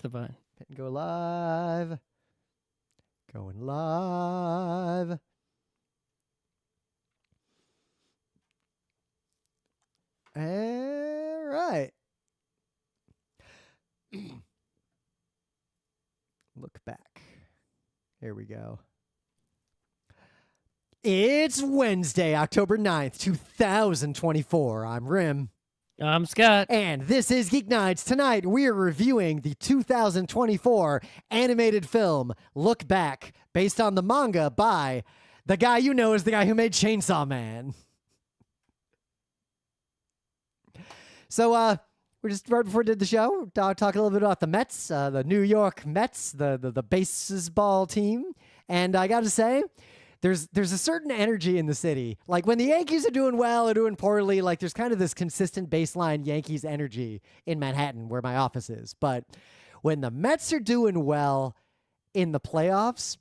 the button. Hit and go live. Going live. All right. Look back. Here we go. It's Wednesday, October 9th, 2024. I'm Rim. I'm Scott. And this is Geek Nights. Tonight, we are reviewing the 2024 animated film, Look Back, based on the manga by the guy you know is the guy who made Chainsaw Man. So, we're just right before we did the show, talk a little bit about the Mets, the New York Mets, the baseball team. And I got to say, there's a certain energy in the city. Like when the Yankees are doing well or doing poorly, like there's kind of this consistent baseline Yankees energy in Manhattan where my office is. But when the Mets are doing well in the playoffs,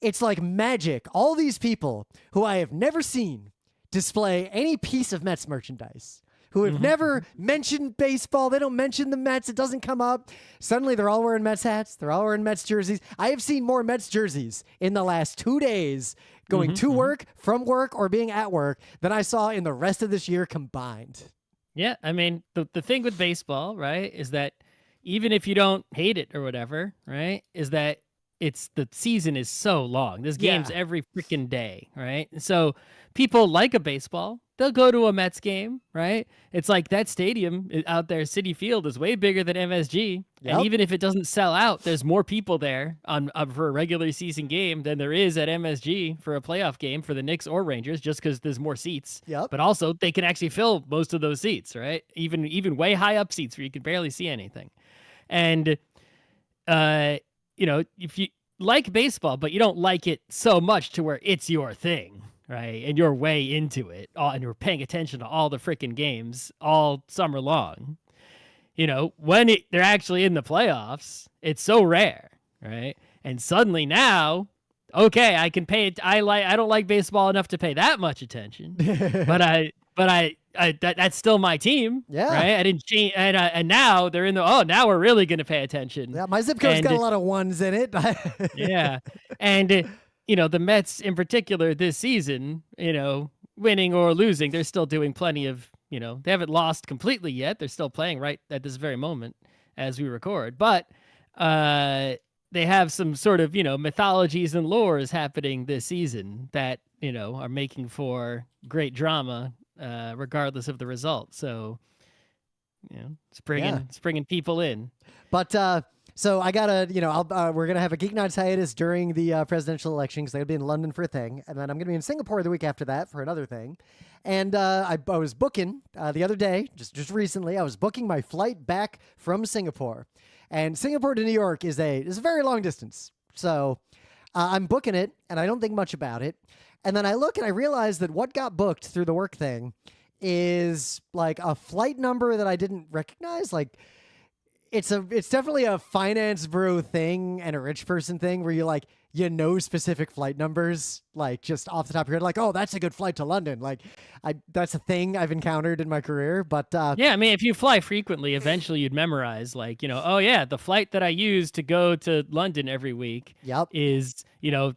it's like magic. All these people who I have never seen display any piece of Mets merchandise, who have never mentioned baseball. They don't mention the Mets. It doesn't come up. Suddenly, they're all wearing Mets hats. They're all wearing Mets jerseys. I have seen more Mets jerseys in the last 2 days going to work, from work, or being at work than I saw in the rest of this year combined. Yeah, I mean, the thing with baseball, right, is that even if you don't hate it or whatever, right, is that the season is so long. There's games every freaking day, right? So people like a baseball. They'll go to a Mets game, right? It's like that stadium out there, Citi Field, is way bigger than MSG. Yep. And even if it doesn't sell out, there's more people there for a regular season game than there is at MSG for a playoff game for the Knicks or Rangers, just because there's more seats. Yep. But also, they can actually fill most of those seats, right? Even way high up seats where you can barely see anything. And, if you like baseball, but you don't like it so much to where it's your thing, right? And you're way into it, and you're paying attention to all the freaking games all summer long. When they're actually in the playoffs, it's so rare, right? And suddenly now, okay, I can pay it. I don't like baseball enough to pay that much attention, but that's still my team, right? I didn't change, and now they're in the. Now we're really going to pay attention. Yeah, my zip code's got a lot of ones in it. Yeah, and the Mets in particular this season, winning or losing, they're still doing plenty of, they haven't lost completely yet. They're still playing right at this very moment as we record. But they have some sort of, mythologies and lores happening this season that, are making for great drama, regardless of the result. So, it's bringing people in. But, so I gotta, we're gonna have a Geek Nights hiatus during the presidential election because I'm gonna be in London for a thing, and then I'm gonna be in Singapore the week after that for another thing. And I was booking the other day, just recently, I was booking my flight back from Singapore, and Singapore to New York is a very long distance. So I'm booking it, and I don't think much about it. And then I look and I realize that what got booked through the work thing is like a flight number that I didn't recognize, like. It's definitely a finance bro thing and a rich person thing where you know specific flight numbers, like just off the top of your head, like, oh, that's a good flight to London. Like that's a thing I've encountered in my career. But yeah, I mean, if you fly frequently, eventually you'd memorize like, oh yeah, the flight that I use to go to London every week is,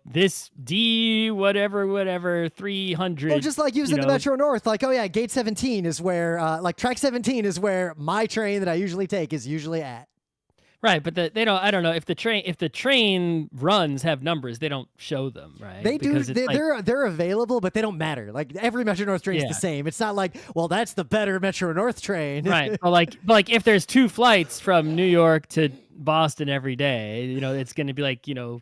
this D whatever 300. Well, just like using the Metro North, like, oh yeah, gate 17 is where, like track 17 is where my train that I usually take is usually at. Right, but I don't know if the train runs have numbers, they don't show them, right? They do. They're available, but they don't matter. Like every Metro North train is the same. It's not like, well, that's the better Metro North train. Right. But like if there's 2 flights from New York to Boston every day, it's going to be like, NB1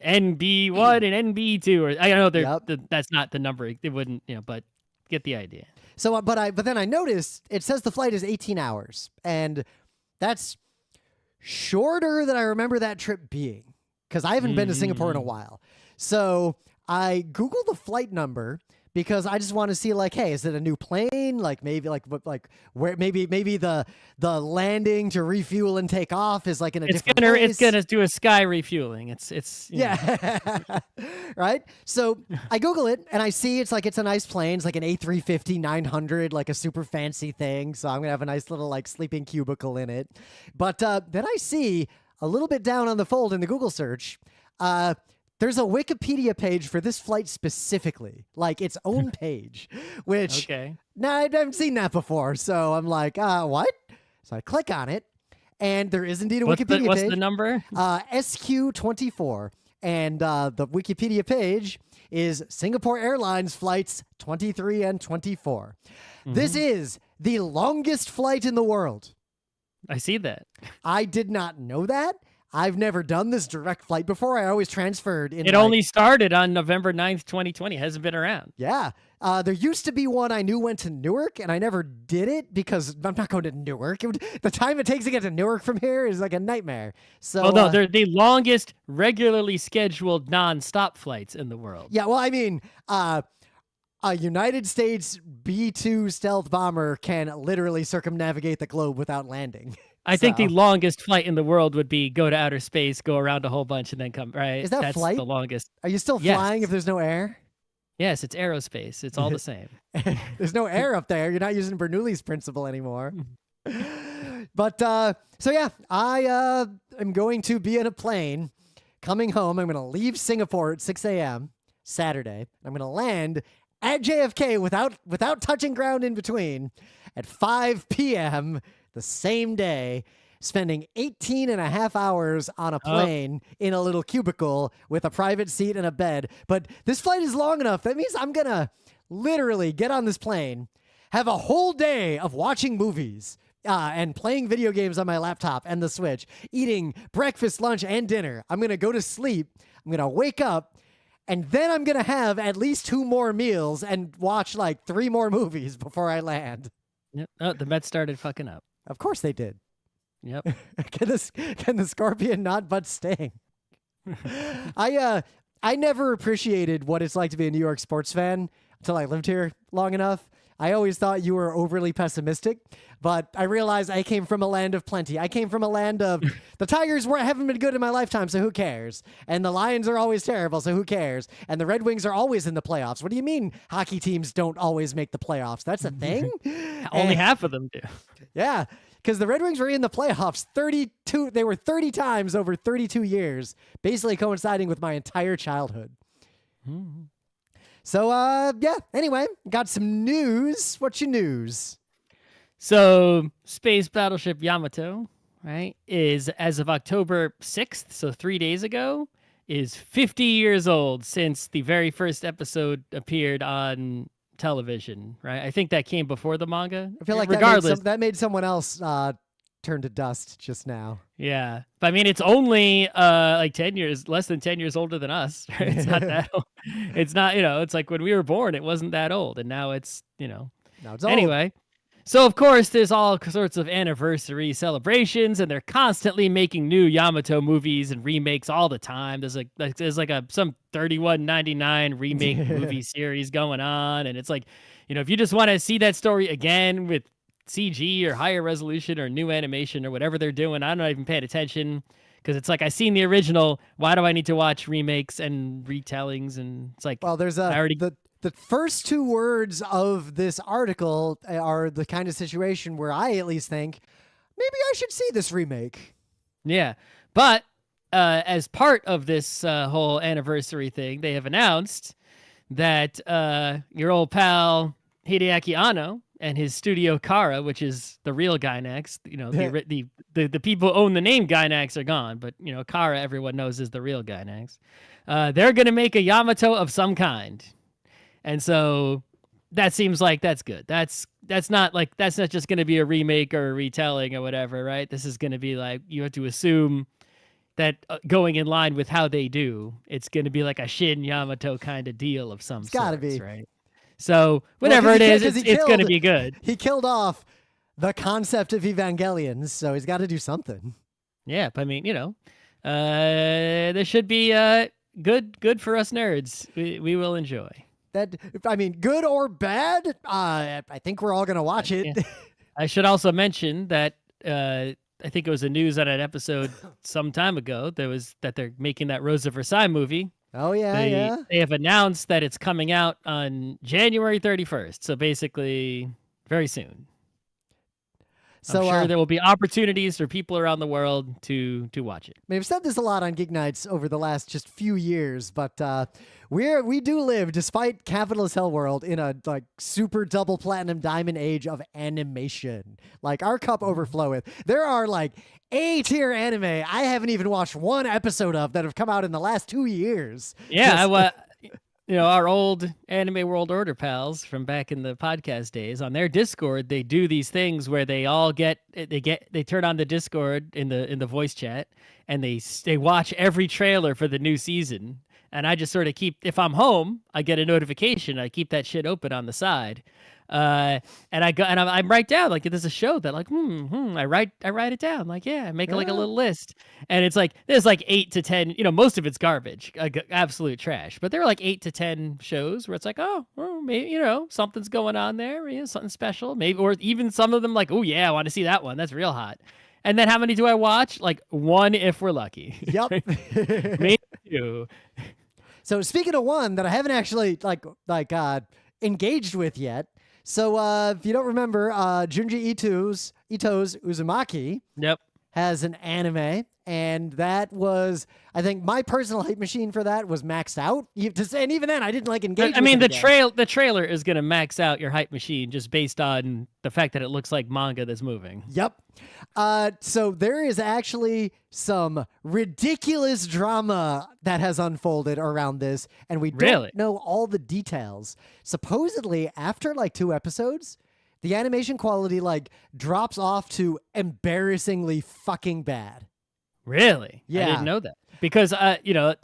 and NB2, or I don't know. That's not the number. It wouldn't, but get the idea. So, but then I noticed it says the flight is 18 hours, and that's shorter than I remember that trip being, because I haven't been to Singapore in a while. So I Googled the flight number because I just want to see, like, hey, is it a new plane? Like maybe where maybe the landing to refuel and take off is like in a different place. It's gonna do a sky refueling. It's right. So I Google it and I see it's a nice plane. It's like an A350-900, like a super fancy thing. So I'm gonna have a nice little like sleeping cubicle in it. But then I see a little bit down on the fold in the Google search, there's a Wikipedia page for this flight specifically, like its own page, which Okay. now I haven't seen that before. So I'm like, what? So I click on it, and there is indeed a Wikipedia What's page. the number? SQ24. And the Wikipedia page is Singapore Airlines flights 23 and 24. This is the longest flight in the world. I see that. I did not know that. I've never done this direct flight before. I always transferred in. It only started on November 9th, 2020. It hasn't been around. Yeah. There used to be one I knew went to Newark, and I never did it because I'm not going to Newark. The time it takes to get to Newark from here is like a nightmare. So, Well, no, they're the longest regularly scheduled non-stop flights in the world. yeah, well, I mean, a United States B-2 stealth bomber can literally circumnavigate the globe without landing. I think the So- longest flight in the world would be go to outer space, go around a whole bunch, and then come, right? Is that That's flight? the longest. Are you still Yes. flying if there's no air? Yes, it's aerospace. It's all the same. There's no air up there. You're not using Bernoulli's principle anymore. But so yeah, I am going to be in a plane coming home. I'm going to leave Singapore at 6 a.m. Saturday. I'm going to land at JFK without touching ground in between at 5 p.m. the same day, spending 18 and a half hours on a plane in a little cubicle with a private seat and a bed. But this flight is long enough. That means I'm going to literally get on this plane, have a whole day of watching movies and playing video games on my laptop and the Switch, eating breakfast, lunch, and dinner. I'm going to go to sleep. I'm going to wake up. And then I'm going to have at least 2 more meals and watch like 3 more movies before I land. Yep. Oh, the Mets started fucking up. Of course they did. Yep. Can the scorpion not but sting? I never appreciated what it's like to be a New York sports fan until I lived here long enough. I always thought you were overly pessimistic, but I realized I came from a land of plenty. I came from a land of the Tigers haven't been good in my lifetime, so who cares? And the Lions are always terrible, so who cares? And the Red Wings are always in the playoffs. What do you mean hockey teams don't always make the playoffs? That's a thing? Only half of them do. Yeah, because the Red Wings were in the playoffs 32. They were 30 times over 32 years, basically coinciding with my entire childhood. So, yeah, anyway, got some news. What's your news? So, Space Battleship Yamato, right, is as of October 6th, so 3 days ago, is 50 years old since the very first episode appeared on television, right? I think that came before the manga. I feel like regardless, that made someone else turn to dust just now. yeah. But I mean, it's only like 10 years, less than 10 years older than us. Right? It's not that old. It's not, it's like when we were born, it wasn't that old. And now it's, Now it's old. Anyway. So, of course, there's all sorts of anniversary celebrations, and they're constantly making new Yamato movies and remakes all the time. There's some 31.99 remake movie series going on, and it's like, if you just want to see that story again with CG or higher resolution or new animation or whatever they're doing, I'm not even paying attention because it's like I've seen the original. Why do I need to watch remakes and retellings? And it's like, Well, there's the first 2 words of this article are the kind of situation where I at least think maybe I should see this remake. Yeah, but as part of this whole anniversary thing, they have announced that your old pal Hideaki Anno and his studio Kara, which is the real Gainax, the people who own the name Gainax are gone, but Kara everyone knows is the real Gainax. They're gonna make a Yamato of some kind. And so that seems like that's good. That's not just going to be a remake or a retelling or whatever, right? This is going to be like, you have to assume that going in line with how they do, it's going to be like a Shin Yamato kind of deal of some sort. It's got to be. Right? So whatever it is, it's going to be good. He killed off the concept of Evangelions, so he's got to do something. Yeah, but I mean, there should be good for us nerds. We will enjoy. Good or bad, I think we're all going to watch it. Yeah. I should also mention that I think it was a news on an episode some time ago. That they're making that Rosa Versailles movie. Oh, yeah, They have announced that it's coming out on January 31st. So basically, very soon. I'm So sure there will be opportunities for people around the world to watch it. I mean, I've said this a lot on Geek Nights over the last just few years, but we do live, despite capitalist hell world, in a like super double platinum diamond age of animation. Like our cup overfloweth. There are like A-tier anime I haven't even watched one episode of that have come out in the last 2 years. Yeah, our old Anime World Order pals from back in the podcast days on their Discord, they do these things where they all they turn on the Discord in the voice chat and they watch every trailer for the new season. And I just sort of keep, if I'm home, I get a notification. I keep that shit open on the side. And I go and I write down like there's a show that like I write it down like I make like a little list, and it's like there's like 8 to 10, most of it's garbage, like absolute trash, but there are like 8 to 10 shows where it's like, oh well, maybe something's going on there, something special maybe, or even some of them like, oh yeah, I want to see that one, that's real hot. And then how many do I watch? Like one if we're lucky. Yep. Maybe two. So speaking of one that I haven't actually engaged with yet. So if you don't remember, Junji Ito's Uzumaki Yep. has an anime, and that was, I think, my personal hype machine for that was maxed out. And even then, I didn't like engage. I mean, with it the trailer is gonna max out your hype machine just based on the fact that it looks like manga that's moving. Yep. So there is actually some ridiculous drama that has unfolded around this, and we don't know all the details. Supposedly, after like 2 episodes, the animation quality like drops off to embarrassingly fucking bad. Really? Yeah. I didn't know that. Because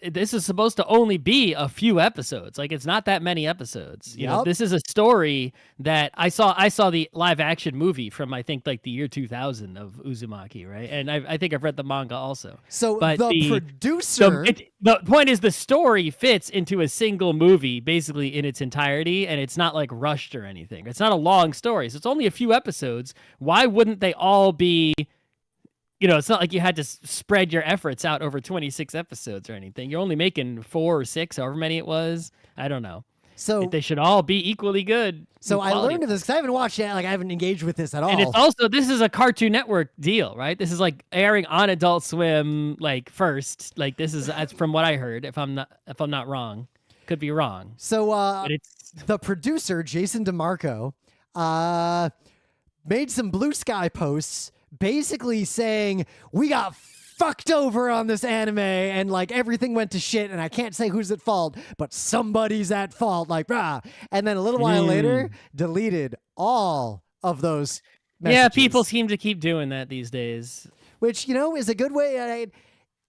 this is supposed to only be a few episodes. Like it's not that many episodes. You know, this is a story that I saw the live action movie from I think like the year 2000 of Uzumaki, right? And I think I've read the manga also. So but the producer the point is the story fits into a single movie basically in its entirety, and it's not like rushed or anything. It's not a long story. So it's only a few episodes. Why wouldn't they all be, it's not like you had to spread your efforts out over 26 episodes or anything. You're only making 4 or 6, however many it was. I don't know. So they should all be equally good. So I learned of this because I haven't watched it. Like I haven't engaged with this at all. And it's also, this is a Cartoon Network deal, right? This is like airing on Adult Swim, like first. Like that's from what I heard. If I'm not wrong, could be wrong. So but it's the producer Jason DeMarco made some Blue Sky posts, basically saying we got fucked over on this anime and like everything went to shit and I can't say who's at fault, but somebody's at fault, like rah. And then a little while later deleted all of those messages. Yeah, people seem to keep doing that these days, which is a good way.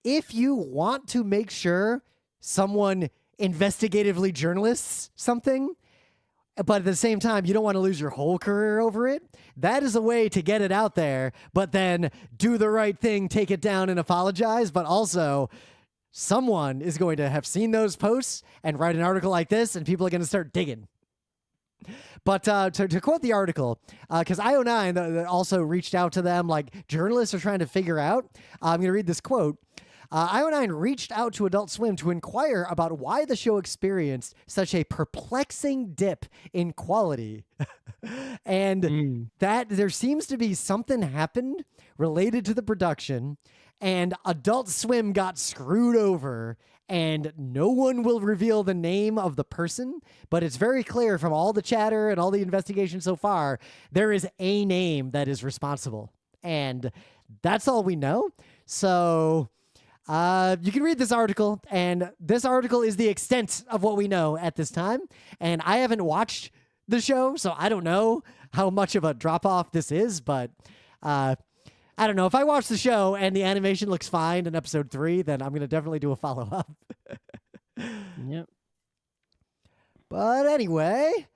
If you want to make sure someone investigatively journalists something, but at the same time, you don't want to lose your whole career over it, that is a way to get it out there, but then do the right thing, take it down and apologize. But also, someone is going to have seen those posts and write an article like this, and people are going to start digging. But to quote the article, because IO9 also reached out to them, like journalists are trying to figure out, I'm going to read this quote. IO9 reached out to Adult Swim to inquire about why the show experienced such a perplexing dip in quality. And that there seems to be something happened related to the production, and Adult Swim got screwed over, and no one will reveal the name of the person, but it's very clear from all the chatter and all the investigation so far, there is a name that is responsible. And that's all we know. So you can read this article, and this article is the extent of what we know at this time. And I haven't watched the show, so I don't know how much of a drop-off this is, but I don't know. If I watch the show and the animation looks fine in episode 3, then I'm going to definitely do a follow-up. Yep. But anyway,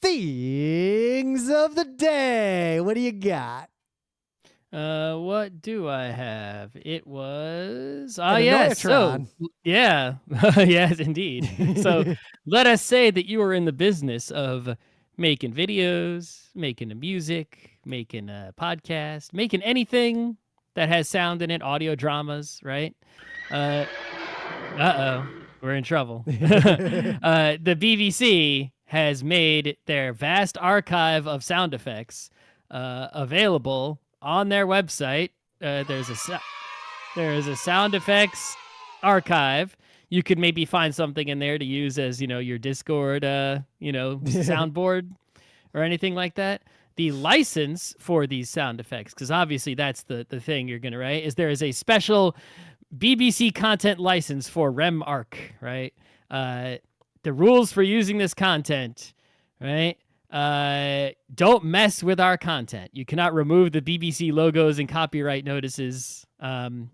things of the day. What do you got? What do I have? It was yes. So yeah. Yes, indeed. So let us say that you are in the business of making videos, making a music, making a podcast, making anything that has sound in it, audio dramas, right? We're in trouble. The BBC has made their vast archive of sound effects available on their website. There's a sound effects archive. You could maybe find something in there to use as, your Discord, soundboard or anything like that. The license for these sound effects, because obviously that's the thing you're going to, right, is there is a special BBC content license for RemArc, right? The rules for using this content, right? Don't mess with our content. You cannot remove the BBC logos and copyright notices,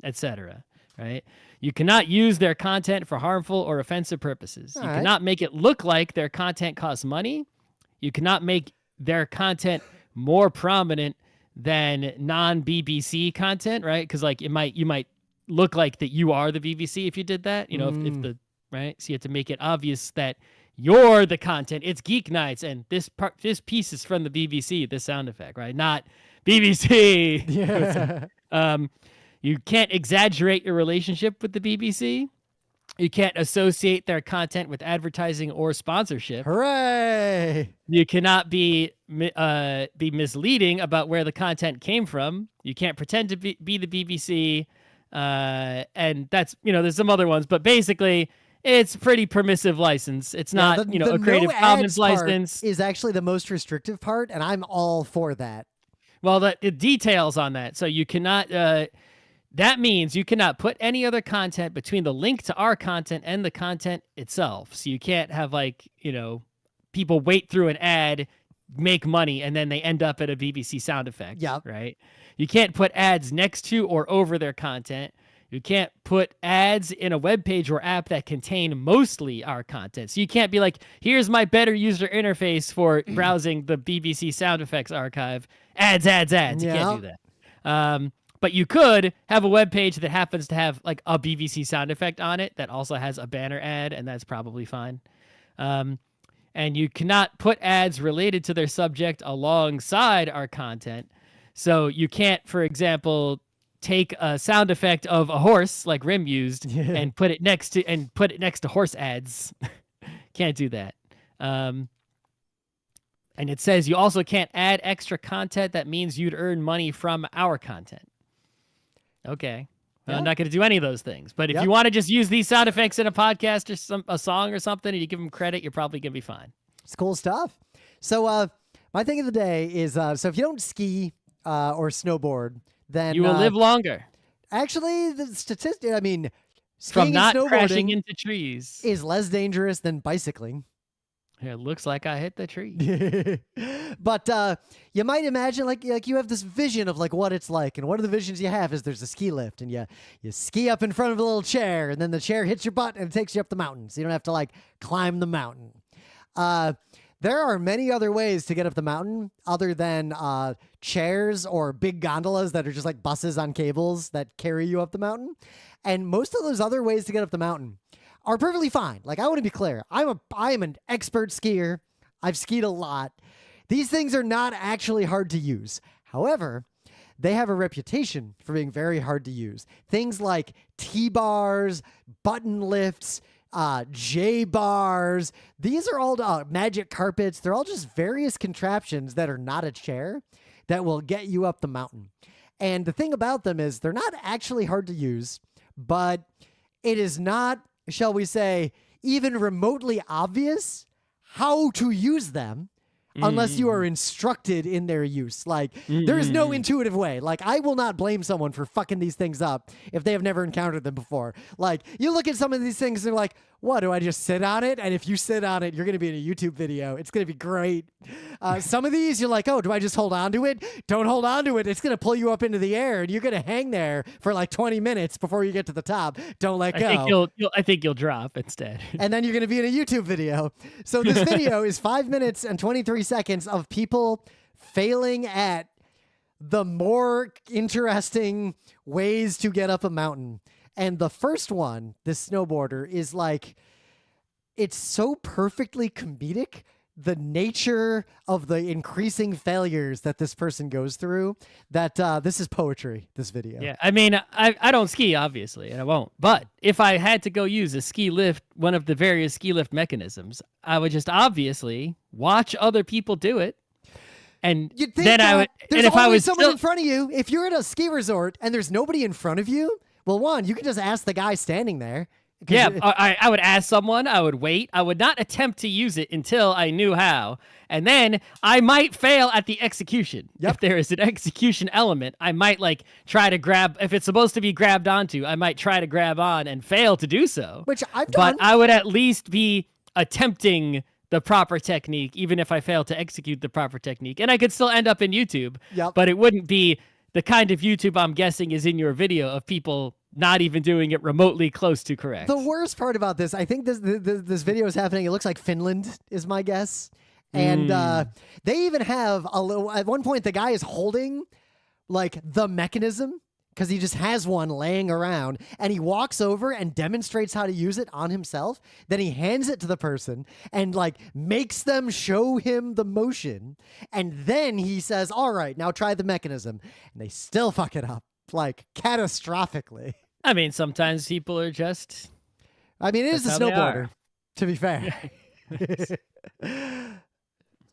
etc., right? You cannot use their content for harmful or offensive purposes. You cannot make it look like their content costs money. You cannot make their content more prominent than non-BBC content, right? Because you might look like that you are the BBC if you did that. If the right, so you have to make it obvious that you're the content. It's GeekNights, and this piece is from the BBC. This sound effect, right? Not BBC. Yeah. You can't exaggerate your relationship with the BBC. You can't associate their content with advertising or sponsorship. Hooray! You cannot be misleading about where the content came from. You can't pretend to be the BBC. And that's, there's some other ones, but basically it's pretty permissive license. It's not, a Creative Commons license. Is actually the most restrictive part, and I'm all for that. Well, the details on that. So you cannot, that means you cannot put any other content between the link to our content and the content itself. So you can't have people wait through an ad, make money, and then they end up at a BBC sound effect. Yep. Right? You can't put ads next to or over their content. You can't put ads in a web page or app that contain mostly our content. So you can't be like, here's my better user interface for browsing the BBC sound effects archive. Ads. You can't do that. But you could have a web page that happens to have a BBC sound effect on it that also has a banner ad, and that's probably fine. And you cannot put ads related to their subject alongside our content. So you can't, for example, take a sound effect of a horse like Rim used and put it next to horse ads. Can't do that. And it says you also can't add extra content that means you'd earn money from our content. Okay. Well, I'm not going to do any of those things. But if you want to just use these sound effects in a podcast or a song or something, and you give them credit, you're probably going to be fine. It's cool stuff. So my thing of the day is, so if you don't ski or snowboard, then you will live longer. Actually, the statistic, skiing from not and snowboarding crashing into trees is less dangerous than bicycling. It looks like I hit the tree. But you might imagine like you have this vision of what it's like, and one of the visions you have is there's a ski lift, and you ski up in front of a little chair, and then the chair hits your butt and it takes you up the mountain, so you don't have to climb the mountain. There are many other ways to get up the mountain other than chairs or big gondolas that are just like buses on cables that carry you up the mountain. And most of those other ways to get up the mountain are perfectly fine. I want to be clear. I am an expert skier. I've skied a lot. These things are not actually hard to use. However, they have a reputation for being very hard to use. Things like T-bars, button lifts, J-bars. These are all magic carpets. They're all just various contraptions that are not a chair that will get you up the mountain. And the thing about them is they're not actually hard to use, but it is not, shall we say, even remotely obvious how to use them unless you are instructed in their use. There is no intuitive way. I will not blame someone for fucking these things up if they have never encountered them before. You look at some of these things and they're like, what, do I just sit on it? And if you sit on it, you're going to be in a YouTube video. It's going to be great. Some of these, you're like, oh, do I just hold on to it? Don't hold on to it. It's going to pull you up into the air, and you're going to hang there for 20 minutes before you get to the top. Don't let go. I think you'll drop instead. And then you're going to be in a YouTube video. So this video is 5 minutes and 23 seconds of people failing at the more interesting ways to get up a mountain. And the first one, this snowboarder, is it's so perfectly comedic, the nature of the increasing failures that this person goes through, that this is poetry, this video. Yeah, I don't ski, obviously, and I won't. But if I had to go use a ski lift, one of the various ski lift mechanisms, I would just obviously watch other people do it And You'd think then I would, there's and if I always was someone still, in front of you. If you're at a ski resort and there's nobody in front of you, well, one, you can just ask the guy standing there. 'Cause yeah, it- I would ask someone, I would wait. I would not attempt to use it until I knew how. And then I might fail at the execution. Yep. If there is an execution element, I might like try to grab, if it's supposed to be grabbed onto, I might try to grab on and fail to do so. which I've But done. I would at least be attempting the proper technique, even if I fail to execute the proper technique. And I could still end up in YouTube, Yep. but it wouldn't be the kind of YouTube I'm guessing is in your video of people not even doing it remotely close to correct. The worst part about this, I think this video is happening. It looks like Finland is my guess, and they even have a little. At one point, the guy is holding like the mechanism because he just has one laying around, and he walks over and demonstrates how to use it on himself. Then he hands it to the person and like makes them show him the motion, and then he says, "All right, now try the mechanism," and they still fuck it up like catastrophically. I mean, sometimes people are just. I mean, it is a That's how they snowboarder, are. to be fair.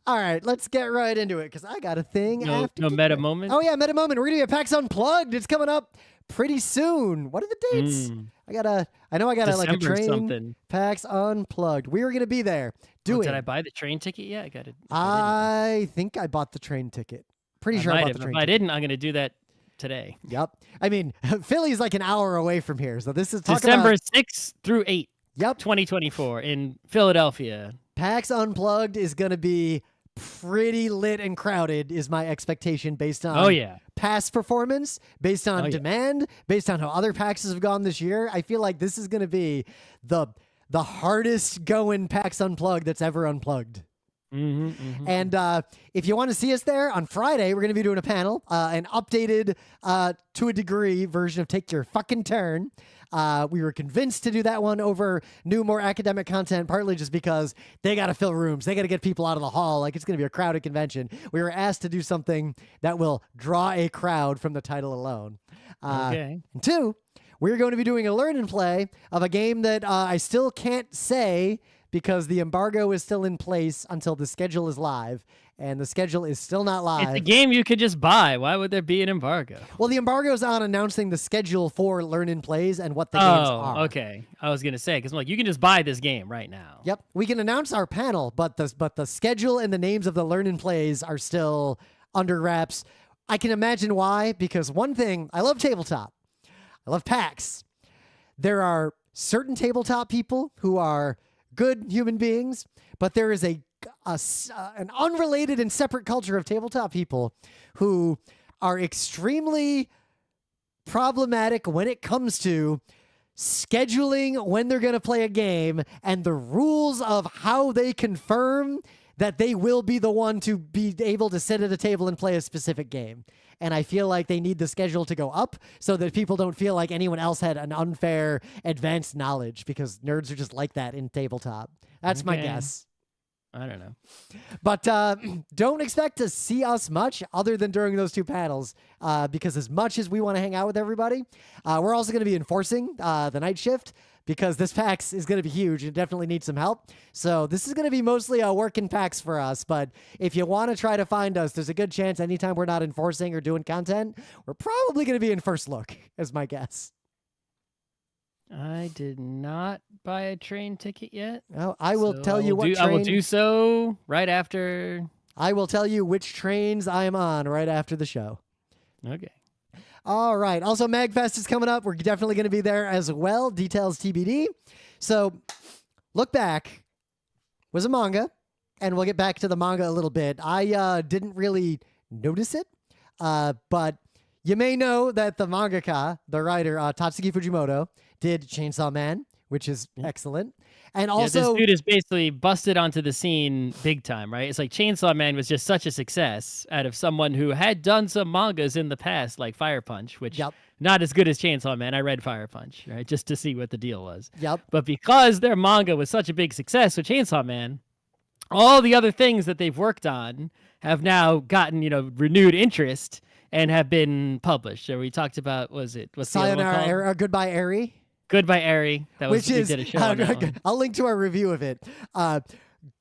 All right, let's get right into it because I got a thing. No after meta moment. Oh yeah, meta moment. We're gonna be at PAX Unplugged. It's coming up pretty soon. What are the dates? I know I gotta like a December train. something. PAX Unplugged. We were gonna be there Oh, doing. did I buy the train ticket yet? I got it. I think I bought the train ticket. Pretty sure I might bought have. the train If I ticket. didn't, I'm going to do that today. Yep. I mean, Philly's like an hour away from here, so this is December 6th through 8th, Yep. 2024 in Philadelphia. PAX Unplugged is going to be pretty lit and crowded, is my expectation based on Oh, yeah. past performance, based on Oh, yeah. demand, based on how other PAXs have gone this year. I feel like this is going to be the hardest going PAX Unplugged that's ever unplugged. And if you want to see us there on Friday, we're going to be doing a panel, an updated, to a degree, version of Take Your Fucking Turn. We were convinced to do that one over new, more academic content, partly just because they got to fill rooms. They got to get people out of the hall. Like, it's going to be a crowded convention. We were asked to do something that will draw a crowd from the title alone. Okay. And two, we're going to be doing a learn and play of a game that I still can't say because the embargo is still in place until the schedule is live, and the schedule is still not live. It's a game you could just buy. Why would there be an embargo? Well, the embargo is on announcing the schedule for learn and plays and what the games are. Okay. I was going to say, because I'm like, you can just buy this game right now. Yep, we can announce our panel, but the schedule and the names of the learn and plays are still under wraps. I can imagine why, because one thing, I love tabletop. I love PAX. There are certain tabletop people who are good human beings, but there is an unrelated and separate culture of tabletop people who are extremely problematic when it comes to scheduling when they're going to play a game and the rules of how they confirm that they will be the one to be able to sit at a table and play a specific game. And I feel like they need the schedule to go up so that people don't feel like anyone else had an unfair advanced knowledge, because nerds are just like that in tabletop. That's my Okay. guess. I don't know. But don't expect to see us much other than during those two panels, because as much as we want to hang out with everybody, we're also going to be enforcing the night shift, because this PAX is going to be huge and definitely needs some help. So this is going to be mostly a working PAX for us. But if you want to try to find us, there's a good chance anytime we're not enforcing or doing content, we're probably going to be in first look, is my guess. I did not buy a train ticket yet. Oh, I will so tell you what I will train. do so right after. I will tell you which trains I am on right after the show. Okay. All right. Also, MagFest is coming up. We're definitely going to be there as well. Details TBD. So, Look Back was a manga, and we'll get back to the manga a little bit. I didn't really notice it, but you may know that the mangaka, the writer, Tatsuki Fujimoto, did Chainsaw Man, which is excellent. And also, this dude is basically busted onto the scene big time, right? It's like Chainsaw Man was just such a success out of someone who had done some mangas in the past, like Fire Punch, which not as good as Chainsaw Man. I read Fire Punch, right, just to see what the deal was. But because their manga was such a big success with Chainsaw Man, all the other things that they've worked on have now gotten, renewed interest and have been published. So we talked about, what's the other one called? Sayonara, Goodbye Eri. Goodbye Eri. That was, Which is, we did a show on that one. I'll link to our review of it.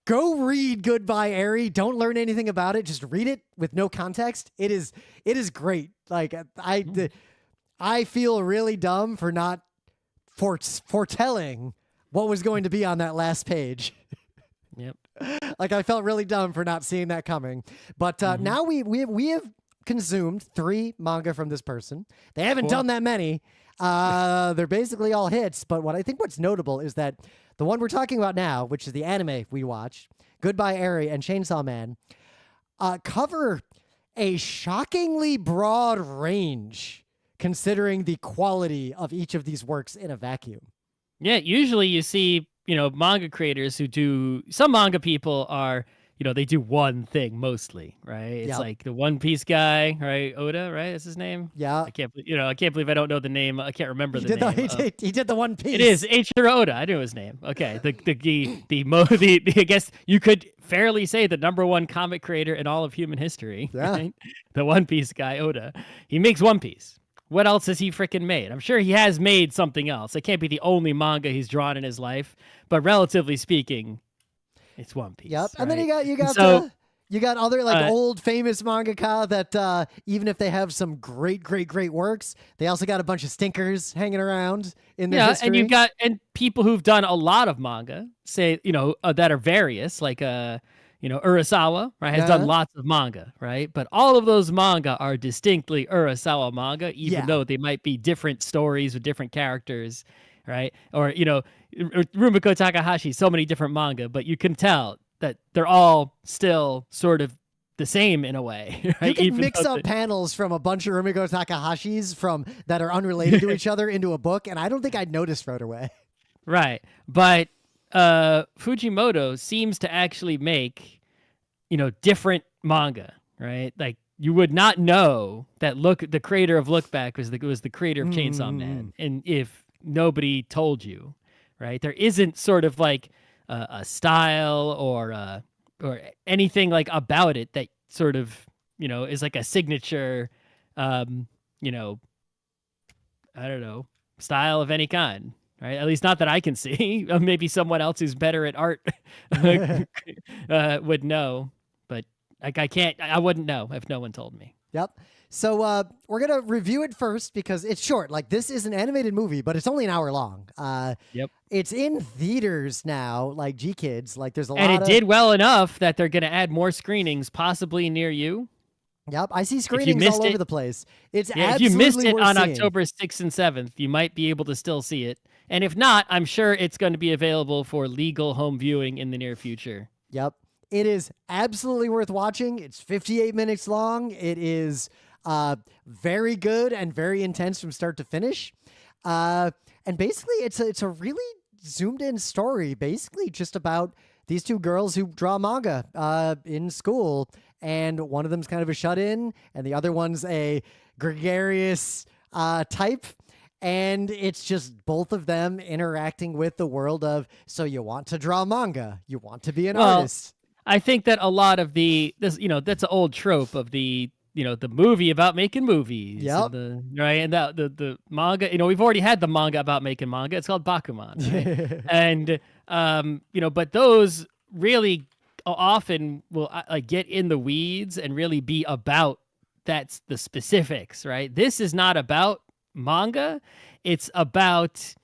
Go read Goodbye Eri. Don't learn anything about it. Just read it with no context. It is great. Like I feel really dumb for not foretelling what was going to be on that last page. Yep. Like I felt really dumb for not seeing that coming. But now we have consumed 3 manga from this person. They haven't done that many. They're basically all hits. But what's notable is that the one we're talking about now, which is the anime we watched, Goodbye Eri and Chainsaw Man, cover a shockingly broad range considering the quality of each of these works in a vacuum. Yeah, usually you see, manga creators who do, some manga people are, they do one thing mostly, right? It's like the One Piece guy, right? Oda, right? That's his name. Yeah. I can't believe I don't know the name. I can't remember the name. He did the One Piece. It is Eiichiro Oda. I knew his name. Okay. I guess you could fairly say the #1 comic creator in all of human history. Yeah. Right? The One Piece guy, Oda. He makes One Piece. What else has he freaking made? I'm sure he has made something else. It can't be the only manga he's drawn in his life, but relatively speaking, it's One Piece. Yep. And right? then you got other old famous mangaka that even if they have some great works, they also got a bunch of stinkers hanging around in their history. And you've got people who've done a lot of manga, say that are various, like Urasawa, right, has done lots of manga, right? But all of those manga are distinctly Urasawa manga, even though they might be different stories with different characters, right? Or, Rumiko Takahashi, so many different manga, but you can tell that they're all still sort of the same in a way. Right? You can mix up panels from a bunch of Rumiko Takahashis that are unrelated to each other into a book, and I don't think I'd notice right away. Right. But Fujimoto seems to actually make, different manga, right? Like you would not know that the creator of Look Back was the creator of Chainsaw Man, and if nobody told you, right? There isn't sort of like a style or anything like about it that sort of is like a signature, I don't know, style of any kind. Right? At least not that I can see. Maybe someone else who's better at art would know, but I wouldn't know if no one told me. Yep. So we're going to review it first because it's short. Like this is an animated movie, but it's only an hour long. Yep. It's in theaters now, like GeekKids. Like there's a lot and it did well enough that they're going to add more screenings, possibly near you. Yep, I see screenings all over the place. It's absolutely if you missed it on seeing. October 6th and 7th, you might be able to still see it. And if not, I'm sure it's going to be available for legal home viewing in the near future. Yep. It is absolutely worth watching. It's 58 minutes long. It is very good and very intense from start to finish. And basically, it's a really zoomed in story, basically just about these 2 girls who draw manga in school. And one of them's kind of a shut-in, and the other one's a gregarious type. And it's just both of them interacting with the world of, so you want to draw manga, you want to be an artist. I think that a lot of that's an old trope of the movie about making movies. Yep. Right. And the manga, we've already had the manga about making manga. It's called Bakuman. Right? And, but those really often will get in the weeds and really be about that's the specifics, right? This is not about manga. It's about,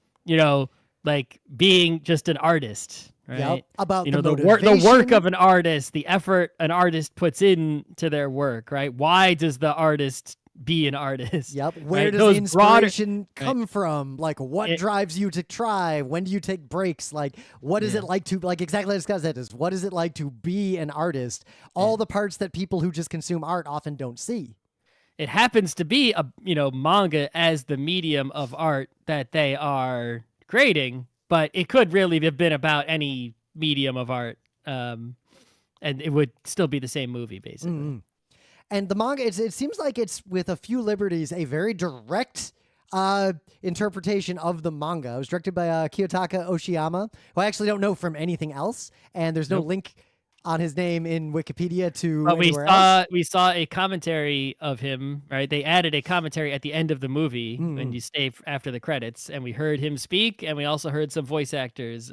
being just an artist, right? Yep. About the work of an artist, the effort an artist puts into their work, right? Why does the artist be an artist? Yep. Where right? does Those the inspiration come from? Like, what drives you to try? When do you take breaks? Like, what is it like to, like, exactly as Scott said, what is it like to be an artist? All the parts that people who just consume art often don't see. It happens to be manga as the medium of art that they are creating, but it could really have been about any medium of art, and it would still be the same movie, basically. Mm-hmm. And the manga, it seems like it's, with a few liberties, a very direct interpretation of the manga. It was directed by Kiyotaka Oshiyama, who I actually don't know from anything else, and there's no link on his name in Wikipedia to anywhere else. We saw a commentary of him, right? They added a commentary at the end of the movie when you stay after the credits, and we heard him speak, and we also heard some voice actors,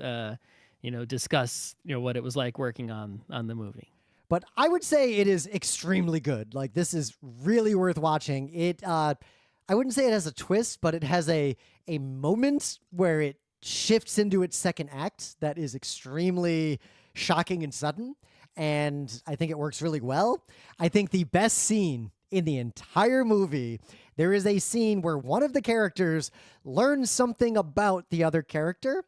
discuss what it was like working on the movie. But I would say it is extremely good. Like, this is really worth watching. I wouldn't say it has a twist, but it has a moment where it shifts into its second act that is extremely shocking and sudden. And I think it works really well. I think the best scene in the entire movie, there is a scene where one of the characters learns something about the other character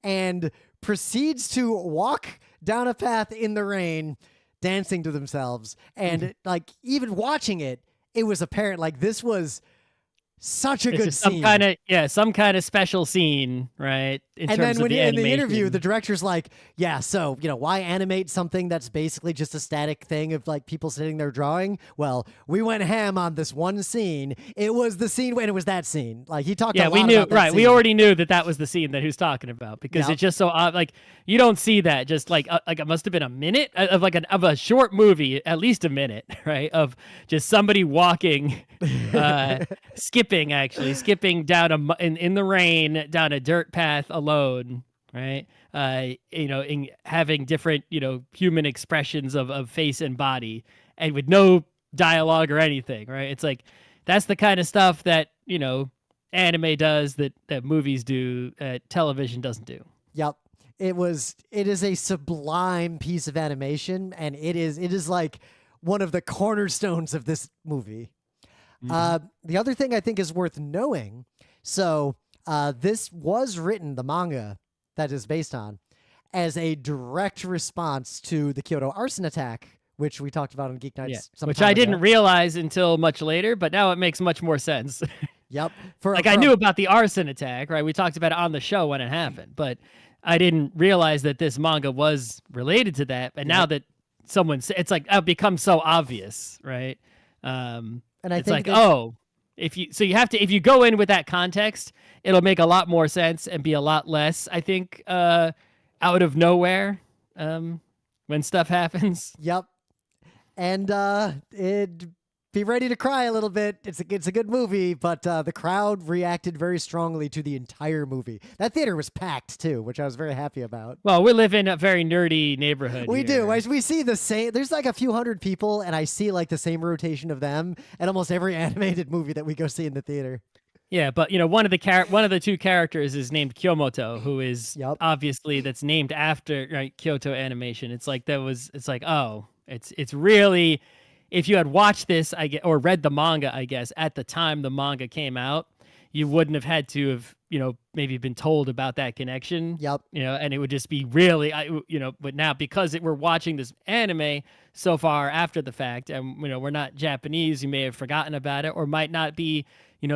and proceeds to walk down a path in the rain, dancing to themselves. And like, even watching it, it was apparent like this was such a good scene. Some kind of special scene, right? And then when in the interview, the director's like, yeah, so, why animate something that's basically just a static thing of like people sitting there drawing? Well, we went ham on this one scene. It was the scene when it was that scene. Like, he talked a lot we knew, about that right. scene. We already knew that was the scene that he was talking about because it's just so like you don't see that just like it must have been a minute of of a short movie, at least a minute, right? Of just somebody walking, skipping down in the rain down a dirt path alone, right? Having different human expressions of face and body, and with no dialogue or anything, right? It's like that's the kind of stuff that anime does that movies do, television doesn't do. Yep. It is a sublime piece of animation, and it is like one of the cornerstones of this movie. The other thing I think is worth knowing, so this was written, the manga that is based on, as a direct response to the Kyoto arson attack, which we talked about on GeekNights. Which I didn't realize until much later, but now it makes much more sense. Yep. I knew about the arson attack, right? We talked about it on the show when it happened, but I didn't realize that this manga was related to that. And now that it's like it becomes so obvious, right? And I it's think like, if you go in with that context, it'll make a lot more sense and be a lot less, I think, out of nowhere when stuff happens. Yep. And be ready to cry a little bit. It's a good movie, but the crowd reacted very strongly to the entire movie. That theater was packed too, which I was very happy about. Well, we live in a very nerdy neighborhood. We here. do. We see the same. There's like a few hundred people, and I see like the same rotation of them at almost every animated movie that we go see in the theater. Yeah, but one of the two characters is named Kyomoto, who is obviously that's named after Kyoto Animation. It's like it's really. If you had watched this, or read the manga, I guess, at the time the manga came out, you wouldn't have had to have, maybe been told about that connection. Yep. And it would just be really, but now because we're watching this anime so far after the fact, and, we're not Japanese, you may have forgotten about it, or might not be,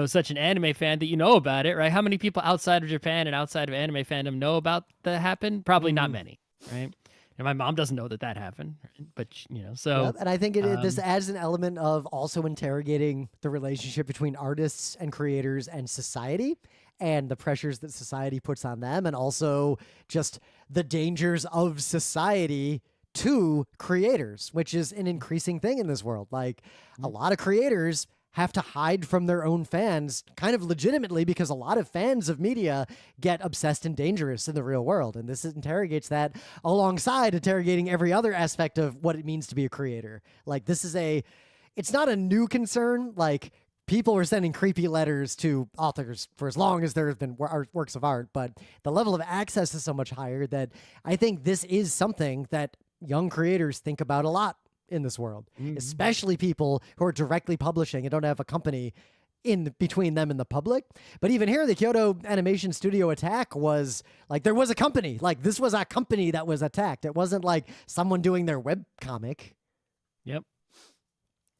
such an anime fan that about it, right? How many people outside of Japan and outside of anime fandom know about that happened? Probably not many, right? And my mom doesn't know that happened, but so. Yep. And I think this adds an element of also interrogating the relationship between artists and creators and society, and the pressures that society puts on them, and also just the dangers of society to creators, which is an increasing thing in this world. Like a lot of creators have to hide from their own fans kind of legitimately because a lot of fans of media get obsessed and dangerous in the real world. And this interrogates that alongside interrogating every other aspect of what it means to be a creator. Like it's not a new concern. Like people were sending creepy letters to authors for as long as there have been works of art, but the level of access is so much higher that I think this is something that young creators think about a lot in this world, especially people who are directly publishing and don't have a company in between them and the public. But even here, the Kyoto Animation Studio attack was like, there was a company, like this was a company that was attacked. It wasn't like someone doing their web comic. Yep.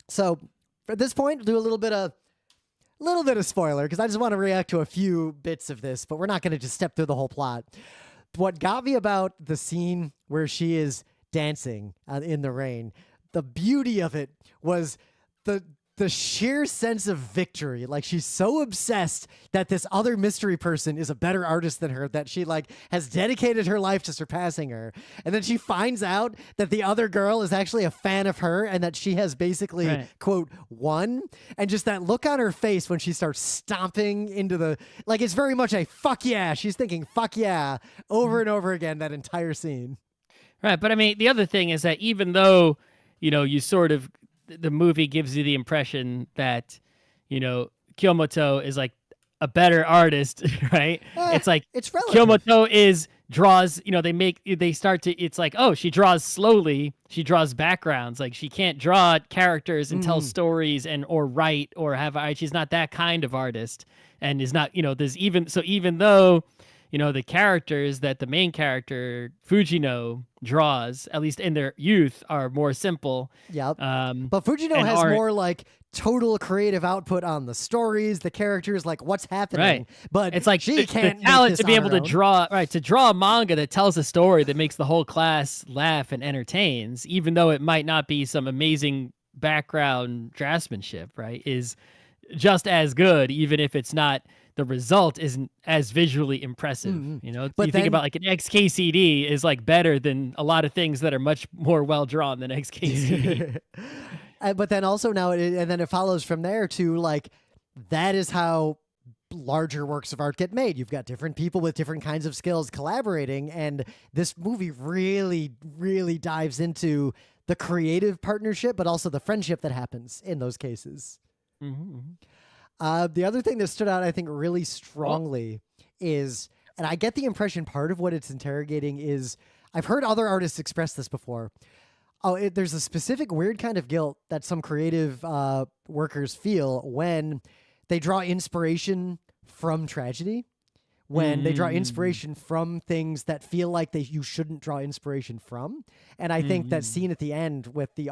So at this point, do a little bit of spoiler, because I just want to react to a few bits of this, but we're not going to just step through the whole plot. What got me about the scene where she is dancing in the rain, the beauty of it was the the sheer sense of victory. Like, she's so obsessed that this other mystery person is a better artist than her that she like has dedicated her life to surpassing her. And then she finds out that the other girl is actually a fan of her and that she has basically, Right. quote, won. And just that look on her face when she starts stomping into the, like, it's very much a fuck yeah. She's thinking fuck yeah over and over again, that entire scene. Right. But I mean, the other thing is that even though, you sort of, the movie gives you the impression that, Kyomoto is like a better artist, right? It's like It's relative. Kyomoto draws, they start to, it's like, oh, she draws slowly. She draws backgrounds. Like, she can't draw characters and tell stories or write or she's not that kind of artist, and is not, even though, the characters that the main character Fujino draws, at least in their youth, are more simple. Yep. But Fujino and has aren't- more like total creative output on the stories, the characters, like what's happening. Right. But It's like she the can't make talent this to be on able her to own. draw a manga that tells a story that makes the whole class laugh and entertains, even though it might not be some amazing background draftsmanship, right? Is just as good, even if it's not, the result isn't as visually impressive. But you think then- about like an XKCD is like better than a lot of things that are much more well drawn than XKCD. But then also now, and then it follows from there to like, that is how larger works of art get made. You've got different people with different kinds of skills collaborating, and this movie really, really dives into the creative partnership, but also the friendship that happens in those cases. The other thing that stood out, I think, really strongly is, and I get the impression part of what it's interrogating is, I've heard other artists express this before. There's a specific weird kind of guilt that some creative workers feel when they draw inspiration from tragedy, when they draw inspiration from things that feel like you shouldn't draw inspiration from. And I think that scene at the end with the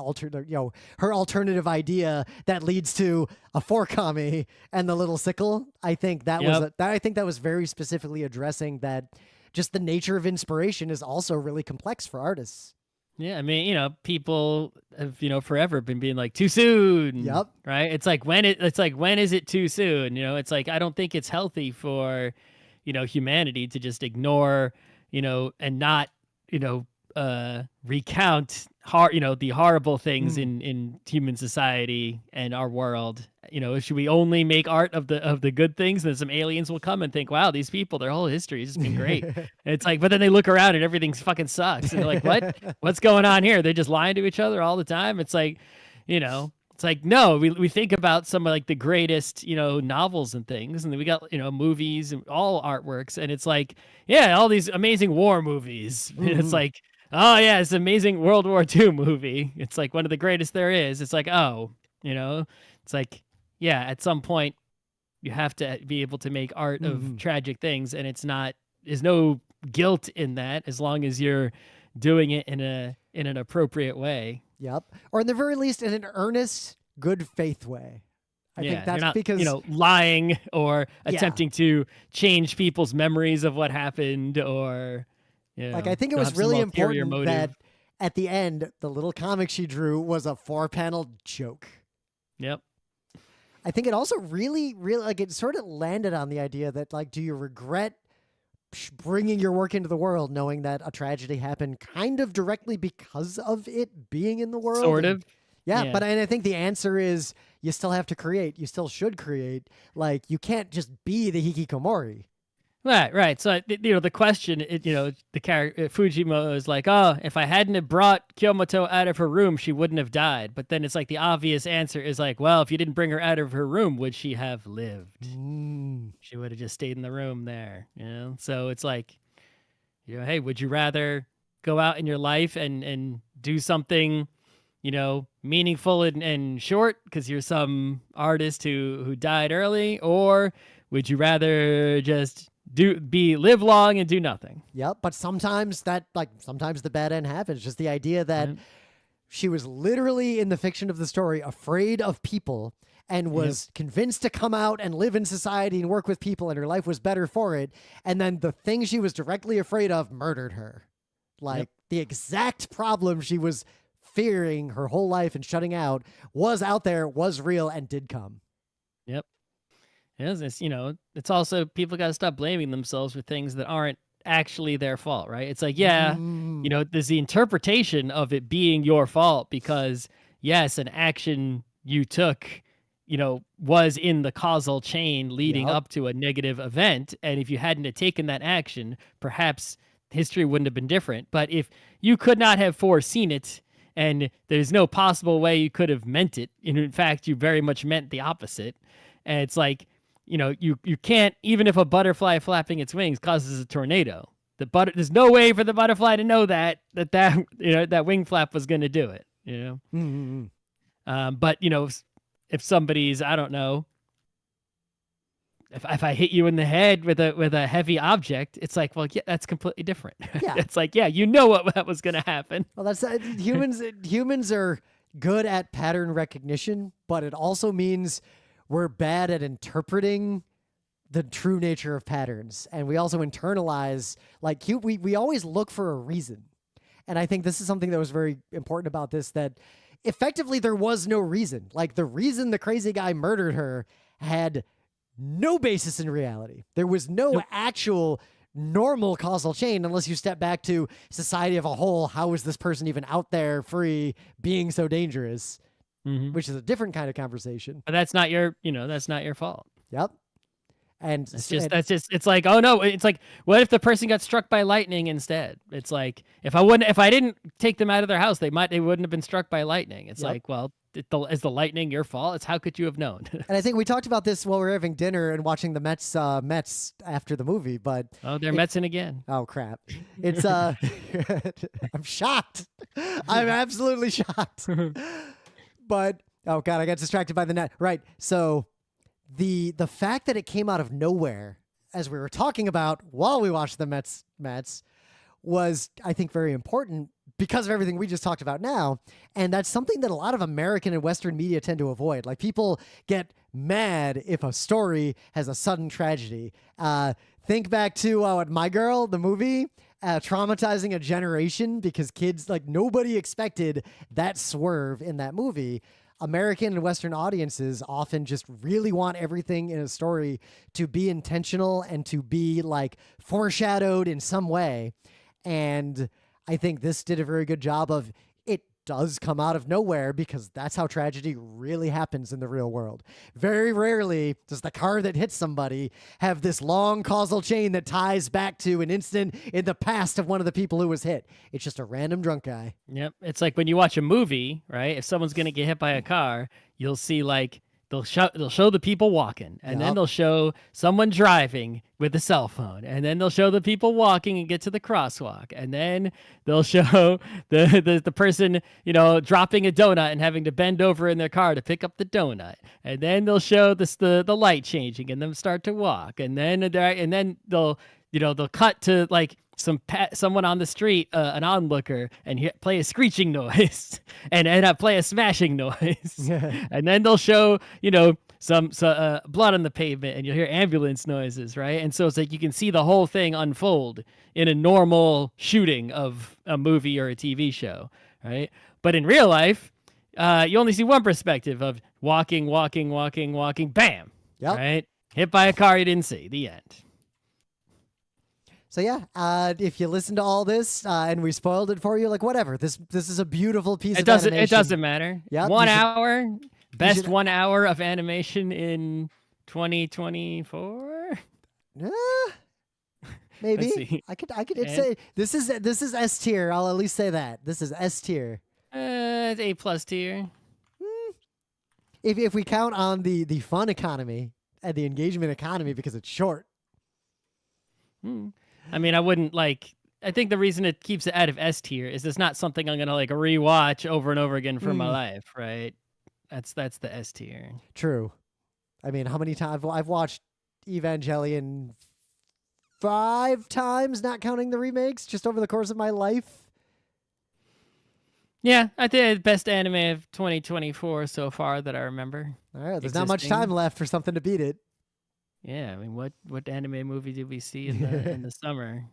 her alternative idea that leads to a four-kami and the little sickle, I think that was very specifically addressing that just the nature of inspiration is also really complex for artists. Yeah, I mean, people have, forever been being like, too soon. Yep. Right? It's like when is it too soon? It's like, I don't think it's healthy for, humanity to just ignore, and not, recount the horrible things in human society and our world. Should we only make art of the good things? Then some aliens will come and think, wow, these people, their whole history has just been great. And it's like, but then they look around and everything fucking sucks. And they're like, what's going on here? They're just lying to each other all the time. It's like, it's like, no, we think about some of like the greatest, novels and things, and then we got, movies and all artworks, and it's like, yeah, all these amazing war movies. And it's like, oh yeah, it's an amazing World War II movie. It's like one of the greatest there is. It's like, oh, it's like, yeah, at some point you have to be able to make art of tragic things, and there's no guilt in that as long as you're doing it in an appropriate way. Yep. Or in the very least, in an earnest, good faith way. I think that's you're not, because lying or attempting to change people's memories of what happened, or like, I think it don't was have some really ulterior important motive. that at the end, the little comic she drew was a 4-panel joke. Yep. I think it also really, really, like, it sort of landed on the idea that, like, do you regret bringing your work into the world knowing that a tragedy happened kind of directly because of it being in the world? Sort of. Yeah, but I think the answer is you still have to create. You still should create. Like, you can't just be the hikikomori. Right. So, the question, the character Fujimo is like, oh, if I hadn't have brought Kyomoto out of her room, she wouldn't have died. But then it's like the obvious answer is like, well, if you didn't bring her out of her room, would she have lived? She would have just stayed in the room there, So it's like, hey, would you rather go out in your life and do something, meaningful and short because you're some artist who died early, or would you rather just live long and do nothing? Yep, but sometimes the bad end happens. Just the idea that she was literally, in the fiction of the story, afraid of people and was convinced to come out and live in society and work with people, and her life was better for it. And then the thing she was directly afraid of murdered her. Like, the exact problem she was fearing her whole life and shutting out was out there, was real, and did come. Yep. It's, it's also people got to stop blaming themselves for things that aren't actually their fault, right? It's like, yeah, there's the interpretation of it being your fault because, yes, an action you took, was in the causal chain leading Yep. up to a negative event. And if you hadn't have taken that action, perhaps history wouldn't have been different. But if you could not have foreseen it, and there's no possible way you could have meant it, and in fact, you very much meant the opposite. And it's like, you can't, even if a butterfly flapping its wings causes a tornado, there's no way for the butterfly to know that that wing flap was going to do it, But, if somebody's, I don't know, if I hit you in the head with a heavy object, it's like, well, yeah, that's completely different. Yeah. It's like, yeah, you know what that was going to happen. Well, that's humans are good at pattern recognition, but it also means we're bad at interpreting the true nature of patterns. And we also internalize, like, we always look for a reason. And I think this is something that was very important about this, that effectively there was no reason. Like, the reason the crazy guy murdered her had no basis in reality. There was no actual normal causal chain unless you step back to society of a whole. How is this person even out there free being so dangerous? Which is a different kind of conversation. But that's not your fault. Yep. And it's like, oh no, it's like, what if the person got struck by lightning instead? It's like, if I didn't take them out of their house, they wouldn't have been struck by lightning. It's like, well, is the lightning your fault? It's how could you have known? And I think we talked about this while we were having dinner and watching the Mets after the movie, but they're Metsing again. Oh crap. It's I'm shocked. I'm absolutely shocked. But oh god, I got distracted by the net. Right. So the fact that it came out of nowhere, as we were talking about while we watched the Mets, was, I think, very important because of everything we just talked about now. And that's something that a lot of American and Western media tend to avoid. Like, people get mad if a story has a sudden tragedy. Think back to My Girl, the movie, traumatizing a generation because kids, like, nobody expected that swerve in that movie. American and Western audiences often just really want everything in a story to be intentional and to be, like, foreshadowed in some way. And I think this did a very good job of, it does come out of nowhere because that's how tragedy really happens in the real world. Very rarely does the car that hits somebody have this long causal chain that ties back to an instant in the past of one of the people who was hit. It's just a random drunk guy. Yep. It's like when you watch a movie, right? If someone's going to get hit by a car, you'll see, like, they'll show the people walking, and then they'll show someone driving with a cell phone, and then they'll show the people walking and get to the crosswalk, and then they'll show the person, dropping a donut and having to bend over in their car to pick up the donut, and then they'll show the light changing and them start to walk, and then they'll cut to, like, someone on the street, an onlooker, and play a screeching noise and play a smashing noise. And then they'll show, some blood on the pavement, and you'll hear ambulance noises, right? And so it's like you can see the whole thing unfold in a normal shooting of a movie or a TV show, right? But in real life, you only see one perspective of walking, bam, right? Hit by a car you didn't see, the end. So yeah, if you listen to all this and we spoiled it for you, like, whatever. This is a beautiful piece of animation. It doesn't matter. Yep, 1 hour, best 1 hour of animation in 2024. Maybe I could say this is S tier. I'll at least say that this is S tier. It's A+ tier. If we count on the fun economy and the engagement economy because it's short. I mean, I wouldn't, like, I think the reason it keeps it out of S tier is it's not something I'm going to, like, rewatch over and over again for my life, right? That's the S tier. True. I mean, how many times I've watched Evangelion 5 times, not counting the remakes, just over the course of my life. Yeah, I think the best anime of 2024 so far that I remember. All right, there's not much time left for something to beat it. Yeah, I mean, what anime movie did we see in the summer?